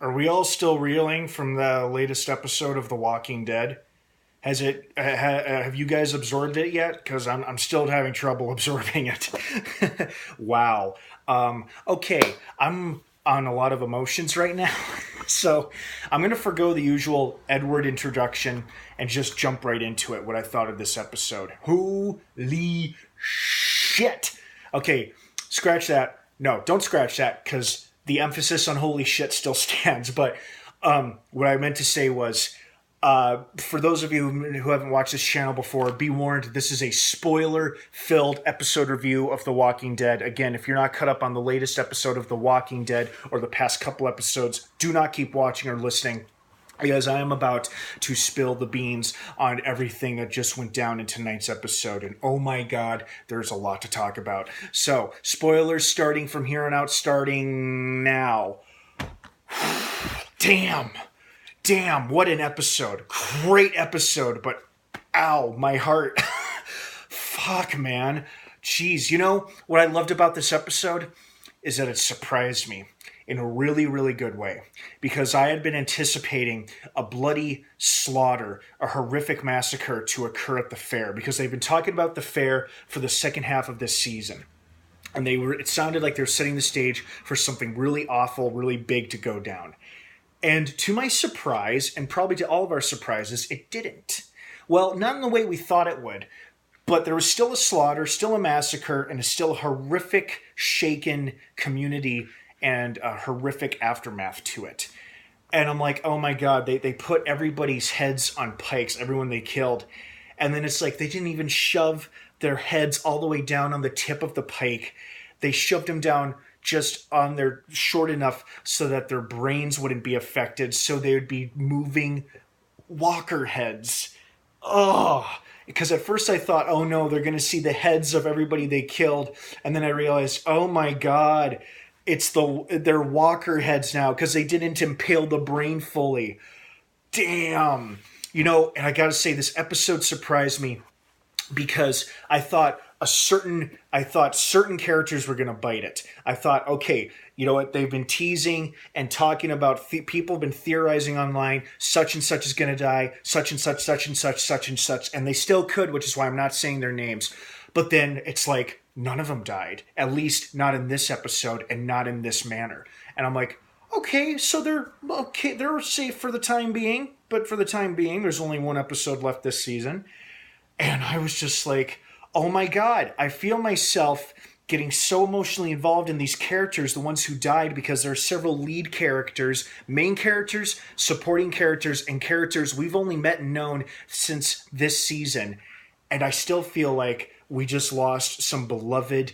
Are we all still reeling from the latest episode of The Walking Dead? Has it? Have you guys absorbed it yet? Because I'm still having trouble absorbing it. Wow. Okay, I'm on a lot of emotions right now, so I'm gonna forgo the usual EdWord introduction and just jump right into it. What I thought of this episode. Holy shit! Okay, scratch that. No, don't scratch that because the emphasis on holy shit still stands. But what I meant to say was, for those of you who haven't watched this channel before, be warned, this is a spoiler-filled episode review of The Walking Dead. Again, if you're not caught up on the latest episode of The Walking Dead or the past couple episodes, do not keep watching or listening, because I am about to spill the beans on everything that just went down in tonight's episode. And oh my god, there's a lot to talk about. So, spoilers starting from here on out, starting now. Damn, what an episode. Great episode, but ow, my heart. Fuck, man. Jeez, you know what I loved about this episode is that it surprised me in a really, really good way. Because I had been anticipating a bloody slaughter, a horrific massacre to occur at the fair. Because they've been talking about the fair for the second half of this season. And it sounded like they were setting the stage for something really awful, really big to go down. And to my surprise, and probably to all of our surprises, it didn't. Well, not in the way we thought it would, but there was still a slaughter, still a massacre, and still a horrific, shaken community and a horrific aftermath to it. And I'm like, oh my god, they put everybody's heads on pikes, everyone they killed. And then it's like they didn't even shove their heads all the way down on the tip of the pike. They shoved them down just on their short enough so that their brains wouldn't be affected, so they would be moving walker heads. Oh, because at first I thought, oh no, they're going to see the heads of everybody they killed, and then I realized, oh my god, it's their walker heads now because they didn't impale the brain fully. Damn. You know, and I gotta say, this episode surprised me because I thought certain characters were going to bite it. I thought, okay, you know what? They've been teasing and talking about, people have been theorizing online, such and such is going to die, such and such, such and such, such and such, and they still could, which is why I'm not saying their names. But then it's like, none of them died, at least not in this episode and not in this manner. And I'm like, okay, so they're safe for the time being, but for the time being, there's only one episode left this season. And I was just like, oh my god, I feel myself getting so emotionally involved in these characters, the ones who died, because there are several lead characters, main characters, supporting characters, and characters we've only met and known since this season. And I still feel like we just lost some beloved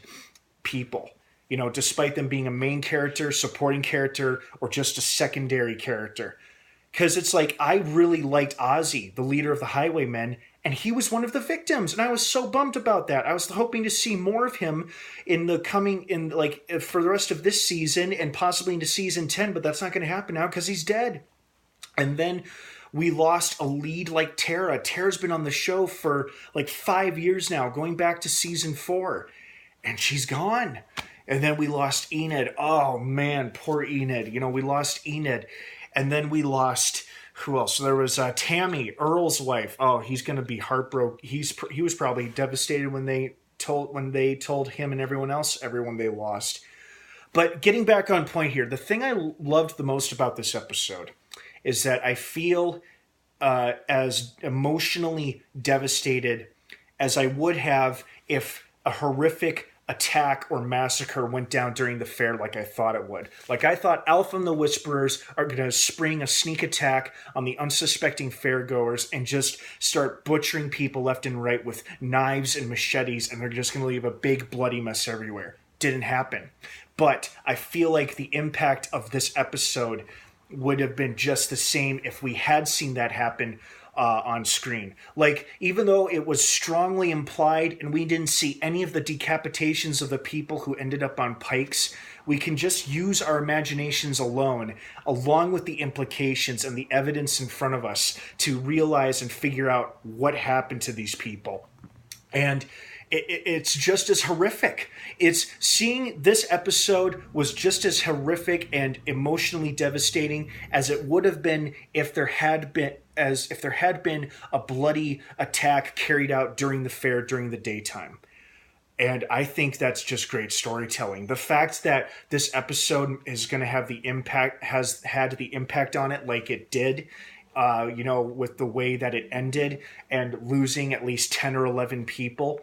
people, you know, despite them being a main character, supporting character, or just a secondary character. Because it's like, I really liked Ozzy, the leader of the Highwaymen, and he was one of the victims, and I was so bummed about that. I was hoping to see more of him for the rest of this season and possibly into season 10, but that's not going to happen now because he's dead. And then we lost a lead like Tara. Tara's been on the show for like 5 years now, going back to season 4, and she's gone. And then we lost Enid. Oh man, poor Enid. You know, we lost Enid. And then we lost, who else? So there was Tammy, Earl's wife. Oh, he's going to be heartbroken. He was probably devastated when they told him and everyone they lost. But getting back on point here, the thing I loved the most about this episode is that I feel as emotionally devastated as I would have if a horrific attack or massacre went down during the fair like I thought it would. Like I thought Alpha and the Whisperers are going to spring a sneak attack on the unsuspecting fairgoers and just start butchering people left and right with knives and machetes, and they're just going to leave a big bloody mess everywhere. Didn't happen. But I feel like the impact of this episode would have been just the same if we had seen that happen on screen. Like, even though it was strongly implied and we didn't see any of the decapitations of the people who ended up on pikes, we can just use our imaginations alone, along with the implications and the evidence in front of us, to realize and figure out what happened to these people. And it's just as horrific. It's Seeing this episode was just as horrific and emotionally devastating as it would have been if there had been a bloody attack carried out during the fair during the daytime. And I think that's just great storytelling. The fact that this episode is going to have has had the impact on it like it did, with the way that it ended and losing at least 10 or 11 people,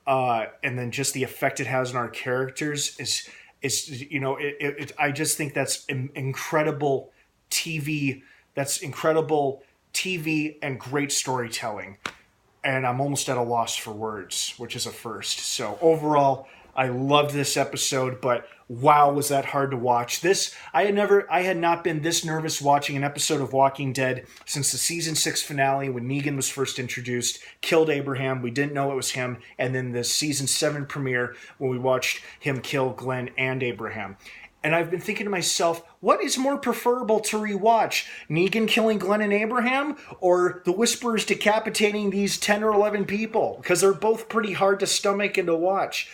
and then just the effect it has on our characters I just think that's incredible TV. That's incredible TV and great storytelling. And I'm almost at a loss for words, which is a first. So overall, I loved this episode, but wow, was that hard to watch. I had not been this nervous watching an episode of Walking Dead since the season 6 finale when Negan was first introduced, killed Abraham. We didn't know it was him. And then the season 7 premiere when we watched him kill Glenn and Abraham. And I've been thinking to myself, what is more preferable to rewatch? Negan killing Glenn and Abraham or the Whisperers decapitating these 10 or 11 people? Because they're both pretty hard to stomach and to watch.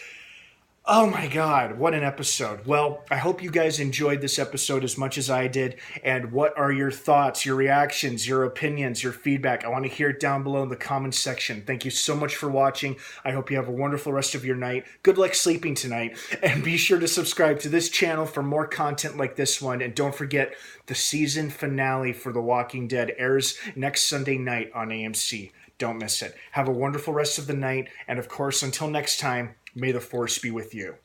Oh my God, what an episode. Well, I hope you guys enjoyed this episode as much as I did. And what are your thoughts, your reactions, your opinions, your feedback? I want to hear it down below in the comments section. Thank you so much for watching. I hope you have a wonderful rest of your night. Good luck sleeping tonight. And be sure to subscribe to this channel for more content like this one. And don't forget, the season finale for The Walking Dead airs next Sunday night on AMC. Don't miss it. Have a wonderful rest of the night. And of course, until next time, may the Force be with you.